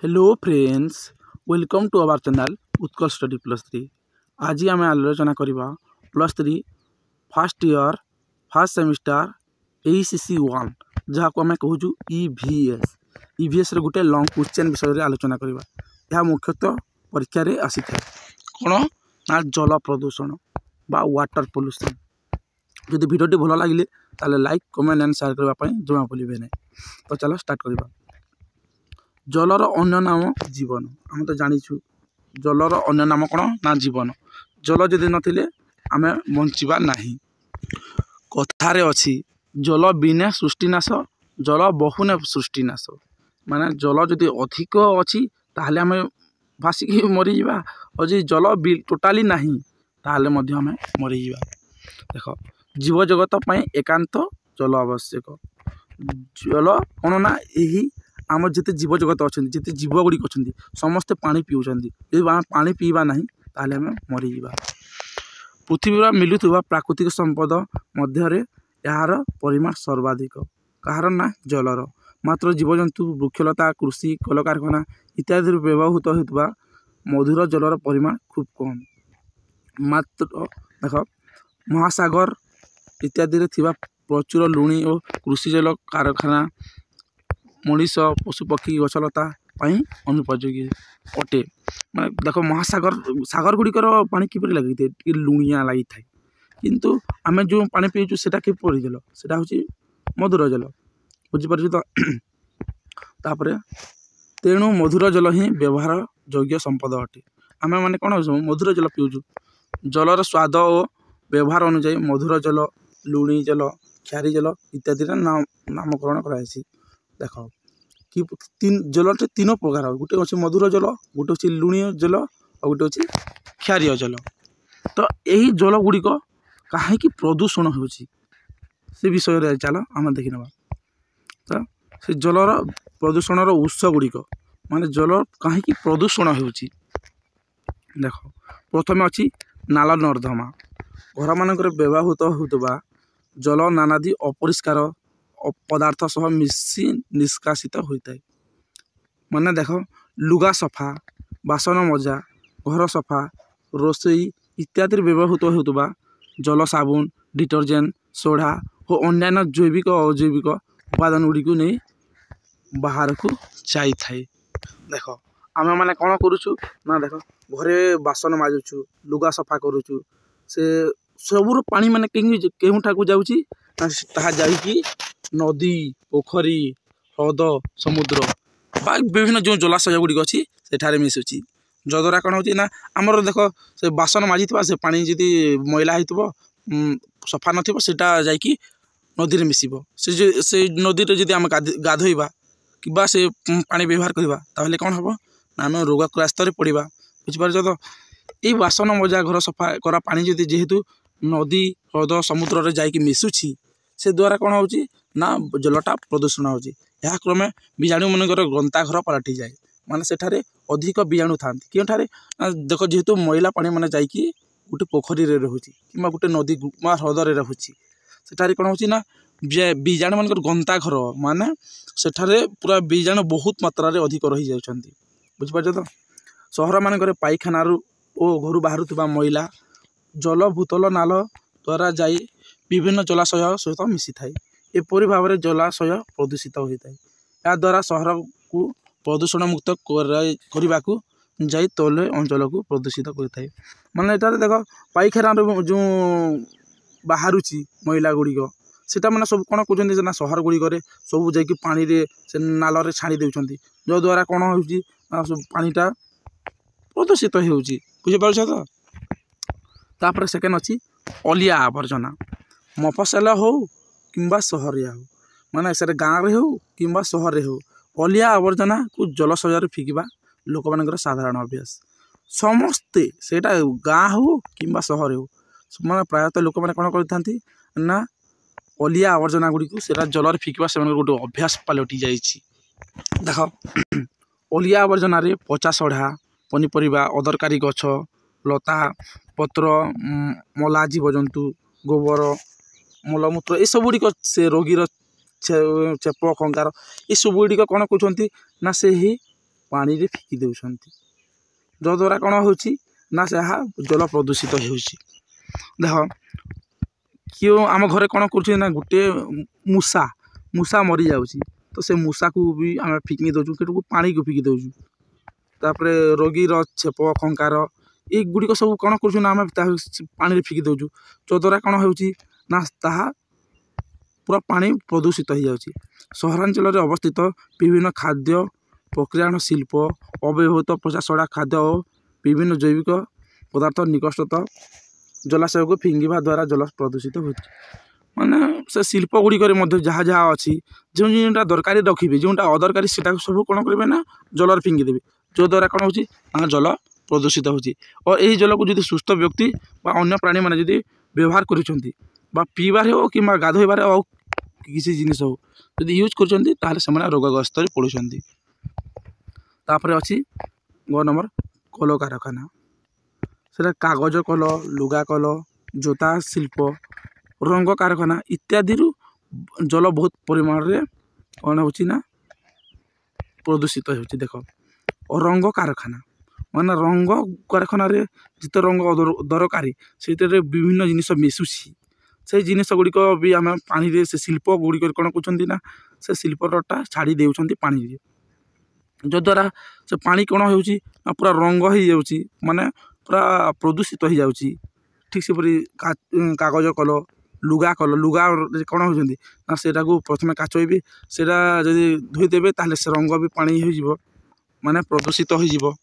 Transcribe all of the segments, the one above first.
Hello friends, welcome to our channel Utkal study +3। आज आम आलोचना करवा +3 first year first semester ACC1 जहाँ को आम कहूँ EVS गोटे लंग क्वेश्चन विषय आलोचना करवा। यह मुख्यतः परीक्षा रे आसी था कौन ना जल प्रदूषण बा वाटर पोल्यूशन। जदि भिडियोटी भल लगे ताले लाइक कमेंट एंड शेयर करने जमा भूलें नहीं। तो चलो स्टार्ट करवा। जलर अन्य नाम जीवन। आम तो जाचु जलर अन्य नाम कौन ना जीवन। जल जदि नथिले आमे बंचिबा नहीं। कथारे अछि जल बिना सृष्टिनाश जल बहुने सृष्टिनाश। माने जल जदि अधिक अछि ताहले आमे भासिकी मरी जावा और जे जल टोटाली नहीं ताहले मध्य आमे मरी जावा। देखो जीव जगत पई एकांत जल आवश्यक। जल कौन ना यही आम जिते जीव जगत अच्छा जिते जीव गुड़िक अच्छा समस्ते पानी पीउछंती। यदि पानी पीवा नहीं ताहले आमे मरी जावा। पृथ्वी मिलुवा प्राकृतिक संपद मध्य यार परिमाण सर्वाधिक कहार ना जलर। मात्र जीवजंतु वृक्षलता कृषि कलकारखाना इत्यादि व्यवहृत होता मधुर जलर परिमाण खूब कम। मात्र देख महासागर इत्यादि प्रचुर लुणी और कृषि जल कारखाना मनीष पशुपक्षी गछलता अनुपयोगी अटे। मैं देख महासागर सागर गुड़िकर पानी किपर लगी थे लुणिया लगी था किंतु आम जो पानी पीचु से किपर जल से हूँ मधुर जल बुझीपार तो। तापर तेणु मधुर जल ही व्यवहार योग्य संपद अटे। आम मैंने कौन मधुर जल पीऊँ जलर स्वाद और व्यवहार अनुजाई मधुर जल लुणी जल क्षारी जल इत्यादि नामकरण कराई। देख कि जल तीन प्रकार गोटे अच्छे मधुर जल गोटे अच्छे लुणी जल और गोटे अच्छे क्षारीय जल। तो यही जल गुड़िक कहीं प्रदूषण हो विषय चल आम देखी ना। तो से जलर प्रदूषणर उत्स गुड़िक माने जल कहीं प्रदूषण हो। देख प्रथम अच्छी नाल नर्दमा घर मानक व्यवहृत होता जल नानादि अपरिष्कार पदार्थ सह मिसी निष्कासित होता है। माने देख लुगा सफा बासन मजा घर सफा रोसई इत्यादि व्यवहृत होता जल साबुन डिटर्जेंट सोडा और अन्य जैविक और अजैविक उपादान गुड़ी को नहीं बाहर को जाए। देख आम मैंने कौन करुचु ना देख घरे बासन माजुचु लुगा सफा करुचु से सबूर पानी माने केउठा को जाउची ताहा जाइकी नदी पोखरी ह्रद समुद्र बा विभिन्न जो जलाशय गुड़िक अच्छी सेठारे मिशुची जद्वारा कौन होची ना आमर देख से बासन माजी से पानी जदि मैला हो सफा नथिबो सेटा जाइकी नदी रे मिसिबो से नदी रे जदि आम गाधोइबा किबा से पानी व्यवहार करबा ताहले कौन हबो ना आम रोगाक्रास्त रे पड़िबा। बुझिपार तो ये बासन मजा घर सफा करा पानी जदि जेहेतु नदी ह्रद समुद्र रे जाइकी मिशुची से द्वारा कौन होची ना जलटा प्रदूषण होची। यह क्रमे बीजाणु मनकर ग्रंथाघर पलटि जाए माने सेठारे अधिक बीजाणु था क्योंठारे देख जेहेतु मैला पानी माने जाइकी गोटे पोखरी रे रहूची कि गोटे नदी ह्रद रे रहूची सेठारे कौन होची ना बीजाणु मनकर ग्रंथाघर माने सेठारे पूरा बीजाणु बहुत मात्रा रे अधिक रही जाउछंती। बुझिपार तो सहर मानकर पाइखाना ओ घर बाहर मैला जल भूतल नाल द्वारा जाई विभिन्न जलाशय सहित मिसी थाए एपरी भाव में जलाशय प्रदूषित होता है। या द्वारा सहर को प्रदूषण मुक्त करने को जाई तले अंचल को प्रदूषित करता है। माने एटारे देख पाइखाना जो बाहरुची मैला गुड़िक सेटा माने सब कौन कहते ना सहर गुड़िक सब जाकि पानी रे से नाल रे छाड़ी देउछंती जो द्वारा कौन होउची पानीटा प्रदूषित होउची। बुझिपार तो। तापर सेकेंड अच्छी अलिया आवर्जना मफसल हो किंबा सहरिया हो माने से गाँव रे हो किंबा सहर रे हो अलिया आवर्जना को जलशय फिकिबा लोक मानकर साधारण अभ्यास समस्ते सेटा गाँ हो किंबा सहर हो माने प्रायतः लोक मैंने कौन करथांती ना अलिया आवर्जना गुड़ी को सेटा जल फिकिबा से गोटे अभ्यास पलटि जाइछि। देख अलिया आवर्जना रे पचा सढ़ा पनीपरिबा अदरकारी गछ लता पत्र मला जीवजंतु गोबर मलमूत्र ये सब गुड़िक से रोगीर चेप खंगार ये सब गुड़िक कौन कहते ना से ही पानी रे फिकी देउछंती जद्वारा कौन होची ना से जल प्रदूषित होउची। देख क्यों आम घरे कौन कर ना गोटे मूषा मूषा मरी जाउची तो से मूषा को भी आम फिकी दउछु केटू पानी को फिकी दउछु तापर रोगी छेप खंकार ये गुड़िक सब कौन कर आम पानी फिकी दउछु जद्वारा कौन होउची ना ताहा पूरा पानी प्रदूषित हो जाउची। सहरांचल में अवस्थित विभिन्न खाद्य प्रक्रियाण शिल्प अव्यवहृत पचासड़ा खाद्य और विभिन्न जैविक पदार्थ निकटस्थ जलाशय को फिंगा द्वारा जल प्रदूषित हो माने से शिल्प गुड़िक जहाँ जहाँ अच्छी जो जोटा दरकारी रखिए जोटा अदरकारी से सब कौन करेंगे ना जल फिंगी देवे जो द्वारा कौन हो जल प्रदूषित होची। और यही जल को जो सुस्थ व्यक्ति अन्य प्राणी मैंने जब व्यवहार कर पीबार हो कि गाधोबार हो किसी जिनिस हो जदि यूज कर रोगग्रस्त पड़ुंट। तापर अच्छी ग नंबर कल कारखाना से कागज कल लुगा कल जोता शिल्प रंग कारखाना इत्यादि जल बहुत परिमाण रे कौन होना प्रदूषित हो। देख रंग कारखाना माने रंग कारखाना रे जिते रंग दरकारी से विभिन्न जिनिस मिसुची से जिनिस गुड़िक भी आम पानी रे से शिल्प गुड़िक कौन कर से शिल्पटा छाड़ी देउछंती पानी रे जद्वारा से पानी कौन हो पूरा रंग हो जाउची माने पूरा प्रदूषित हो जाउची। ठीक से परी कागज कल लुगा कौन हो प्रथम काचबी से धोईदेवे ताले से रंग भी पानी हो माने प्रदूषित हो।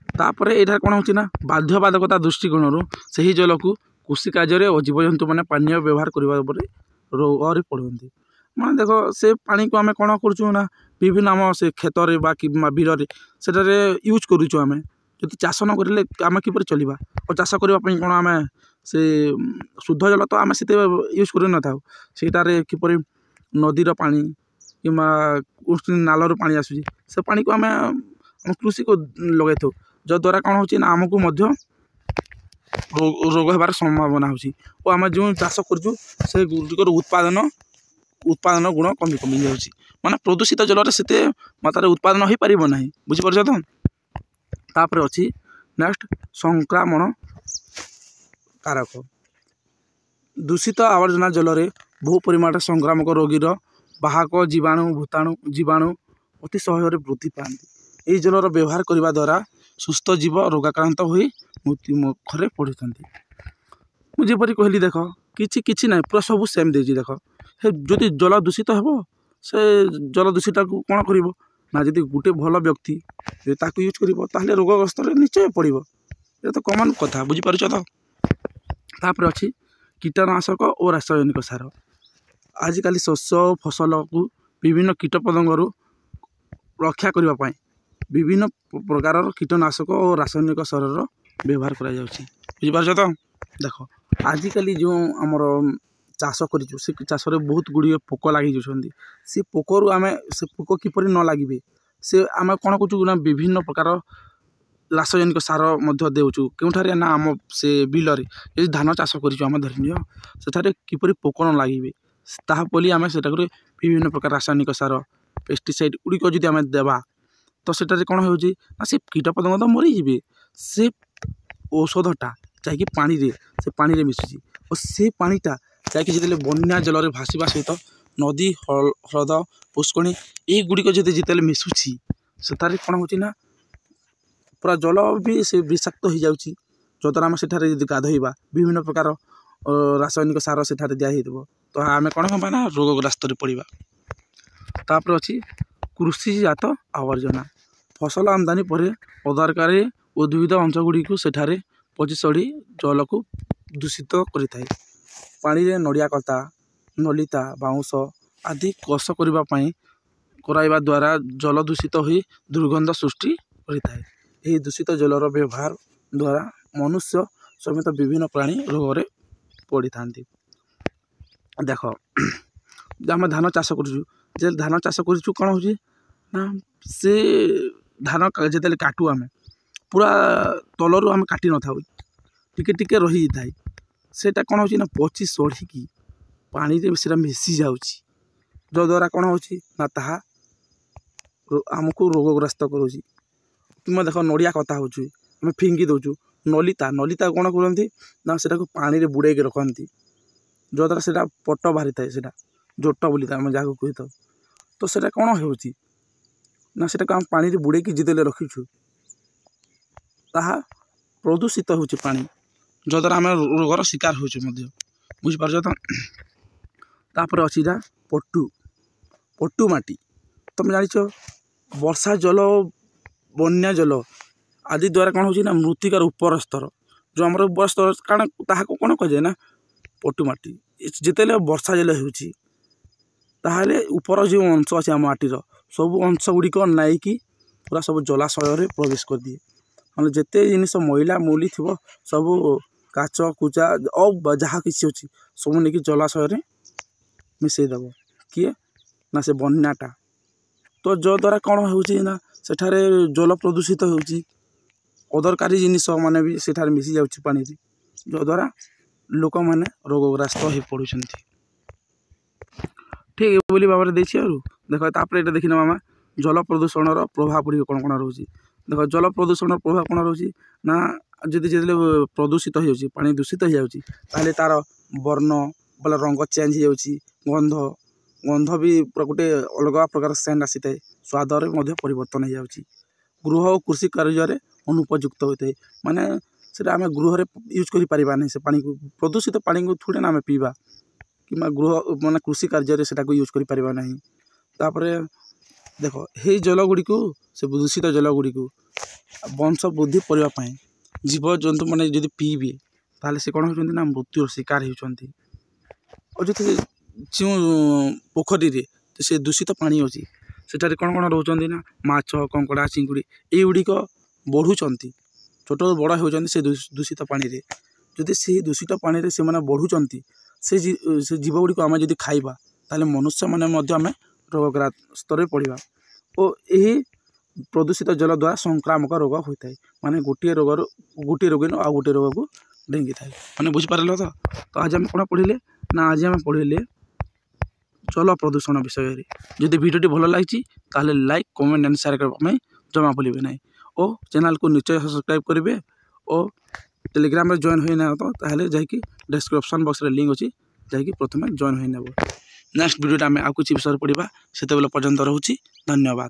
तापर यहाँ कौन हो बाध्यबाधकता दृष्टिकोण से ही जल को कृषि कार्य और जीवजंतु मैंने पानी व्यवहार करने रोग पड़ते माने देख से पानी को आम कौन करुँ विभिन्न आम से खेतर बिल से यूज करुँ आम जब चाष न करें आम किपर चलवा और चाष करने कौन आम से शुद्ध जल तो आम से यूज कर न सेटार किपर नदीर पानी कि नालर पानी आसूँ से पानी को आम कृषि को लगे था जद्वारा कौन हो आमको रोग होबार संभावना हो आम जो चाष करूँ से गुड़िकर उत्पादन गुण कमी कमी जाऊँगी माने प्रदूषित जल से मात्रा उत्पादन हो पार ना बुझीपार तो। तापर अच्छी नेक्स्ट संक्रामण कारक दूषित आवर्जना जल में बहु परिमाण संक्रामक रोगीर बाहक जीवाणु अति सहज वृद्धि पाती। यही जलर व्यवहार करने द्वारा सुस्थ जीव रोगाक्रांत हो मृत्यु मुखरे पड़ता। मुझेपरी कहली देख कि ना पूरा सब सेम दे देख जदि जल दूषित हो से जल दूषित को कौन कर ना जब गोटे भल व्यक्ति यूज कर रोगग्रस्त निश्चय पड़ो ये तो कमन कथा बुझीपार तो। तापर अच्छी कीटनाशक और रासायनिक सार आजिकल शस्य फसल को विभिन्न कीट पतंगरू रक्षा करने विभिन्न प्रकार कीटनाशक और रासायनिक सार व्यवहार करा जाउछि बुझीपार तो। देख आजिकल जो आमर चाष कर चाष बहुत गुड़िए पोक लगी जाती से पोकरू आम से पोक किपर न लगे से आम कौन करूँ विभिन्न प्रकार रासायनिक सार देउछु क्योंठारे ना आम से बिलरे यदि धान चाष करें धरनीय से किपर पोक न लगे ताली आम से विभिन्न प्रकार रासायनिक सार पेस्टिसाइड गुड़िक जदि आम देवा तो सेटारे कौन हो से कीट पतंग तो मरीजे से औषधटा जाकि पानी रे से पानी रे मिसुची और से पानीटा जाकि जिते बन्या जल भाषा सहित नदी ह्रद पुष्कणी ये गुड़िक जिते मिसुची से कौन हो पूरा जल भी से विषाक्त हो जाउची जद्वारा आम सेठारे यदि गाधोइबा विभिन्न प्रकार रासायनिक सार सेठारे दिया तो आम कौन हम ना रोगग्रस्त पड़ा। तापर अच्छी कृषिजात आवर्जना फसल आमदानी पर अदरकारी उद्भिद अंश गुड़ी को सेठारे पची सड़ी जल को दूषित करें पानी रे नड़िया कता नलिता बाउंश आदि कष कराइबा द्वारा जल दूषित हो दुर्गंध सृष्टि करें। यही दूषित जलर व्यवहार द्वारा मनुष्य समेत विभिन्न प्राणी रोग रे पड़ी था। देख आम धान चाष करुँ धान चाष करुँ कौन हो ना से धान जिते काटू आम पूरा तलरू आम काटी न था टिके टिके रही थाए सेटा कौन हो पची सड़ी पानी रे से मिसी जाऊँगी जद्वारा कौन हो ना ताहा आमको रोगग्रस्त करुँच कि देख नड़िया कथा हो आम फिंगी दौचु नलिता नलिता कौन करती ना से पानी में बुड़े रखती जद्वारा से पट बाहरी थाए से जोट बोली आम जहाँ कही था तो सेटा कौन हो से पानी में बुड़े जितेले रखीचु ताहा प्रदूषित हो पानी जद्वारा आम रोगर शिकार हो बुझीपार तो तापर अच्छी जा पटु पटु माटी तुम जाच वर्षा जल बन्या जल आदि द्वारा कौन हो मृत्तिकार उपर स्तर जो आम उपर स्तर कारण ताको कौन कह जाए ना पटु माटी जितेले वर्षा जल होले उपर जो अंश अच्छे आम माटीर सब अंश गुड़िक नाइकी पूरा सब जलाशय प्रवेश कर दिए मतलब जिते जिनिस मैला मूली थी सब काच कुचा और जहाँ किसी अच्छी सब नहीं जलाशय मिसईदेव किए ना से बन्याटा तो जो द्वारा कौन हो सेठारे जल प्रदूषित होची अदरकारी जिनिस माने भी सेठारे मिसी जाउची पानी जो द्वारा लोक माने रोगग्रस्त हो पड़ुं ठीक बोली भाव में देखिए देख तापर ये देखना मामा जल प्रदूषण प्रभाव पड़े कौन कौन रोचे देख जल प्रदूषण प्रभाव कौन रोचे ना जदि जो प्रदूषित हो पानी दूषित हो जाए तार वर्ण बोले रंग चेंज हो गंध गंध भी गोटे अलग प्रकार सेंट आसी था स्वादर परिवर्तन हो जाए गृह और कृषि कार्य अनुपयुक्त होता है माने से आम गृह यूज कर से पानी को प्रदूषित पानी को थोड़े ना आम पीवा कि गृह माने कृषि कार्य से यूज कर तापर देख हे जल गुड़ी को से दूषित जल गुड़ी को वंश वृद्धि करने जीव जंतु मैंने जब पीबे ताले से कौन होती ना मृत्युर शिकार होती और जो पोखरी से दूषित पानी अच्छी सेठारे कौन कौन रोचंती ना माछ कंकड़ा चिंगुड़ी युड़िक बढ़ुंट छोट बड़ होती से दूषित पानी रे जदि से दूषित पानी से बढ़ुंट से जीव गुड़ी आम जब खाइबा ताले मनुष्य मैंने आम रोगग्रस्त पड़ा और यही प्रदूषित जल द्वारा संक्रामक रोग होता है माने गोटे रोगी आ गोटे रोग को डेंगी थाए मैंने बुझीपारे तो आज आम कौन पढ़ले ना आज आम पढ़ले जल प्रदूषण विषय जदि वीडियो भल लगी ताहले लाइक कमेंट एंड शेयर करने जमा भूलिए ना और चैनल को निश्चय सब्सक्राइब करेंगे और टेलीग्राम में जॉइन होना तो ताहले जाकि डिस्क्रिप्शन बॉक्स रे लिंक अच्छी जाकि प्रथम जॉइन होने नेक्स्ट वीडियो आम आ कुछ विषय पढ़ा से पर्यंत रोची धन्यवाद।